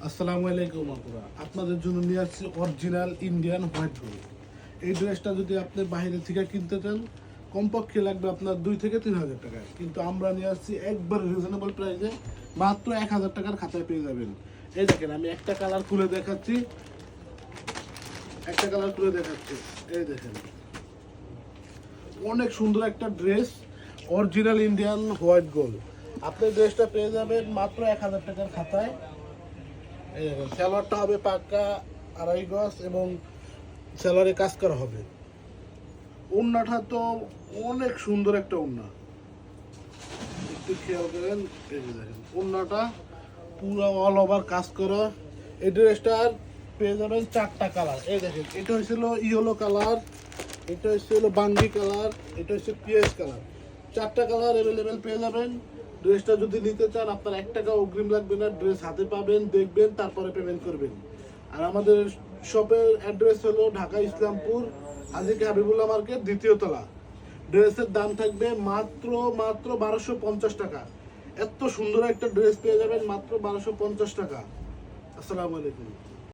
আসসালামু আলাইকুম আপুরা, আপনাদের জন্য নিয়ে আসছি অরিজিনাল ইন্ডিয়ান হোয়াইট গোল্ড। এই ড্রেসটা যদি আপনি বাইরে থেকে কিনতে চান কমপক্ষে লাগবে আপনার 2 থেকে 3 হাজার টাকা, কিন্তু আমরা নিয়ে আসছি একবার রিজনেবল প্রাইসে, মাত্র 1,000 টাকার খাতায় পেয়ে যাবেন। এই দেখেন, আমি একটা কালার খুলে দেখাচ্ছি, এই দেখেন, অনেক সুন্দর একটা dress, original Indian white gold. আপনি ড্রেসটা পেয়ে যাবেন মাত্র 1,000 টাকার খাতায়। এই দেখেন, সালোয়ারটা হবে পাক্কা 2.5 গজ এবং সালোয়ারে কাজ করা হবে। ওড়নাটা তো অনেক সুন্দর একটা ওড়না, একটু খেয়াল করেন। এই যে দেখেন, ওড়নাটা পুরো অল ওভার কাজ করা। এই ড্রেসটার পেয়ে যাবেন 4টা কালার। এই দেখেন, এটা হয়েছিল ইয়েলো কালার, এটা হয়েছিল বাঙ্গি কালার, এটা হচ্ছে পিএস কালার। 4টা কালার অ্যাভেলেবেল পেয়ে যাবেন। ড্রেসটা যদি নিতে চান আপনার 1 টাকা অগ্রিম লাগবে না, ড্রেস হাতে পাবেন, দেখবেন, তারপরে পেমেন্ট করবেন। আর আমাদের শপের অ্যাড্রেস হলো ঢাকা ইসলামপুর হাজী হাবিবুল্লাহ মার্কেট, 2য় তলা। ড্রেসের দাম থাকবে মাত্র 1250 টাকা। এত সুন্দর একটা ড্রেস পেয়ে যাবেন মাত্র 1250 টাকা। আসসালামু আলাইকুম।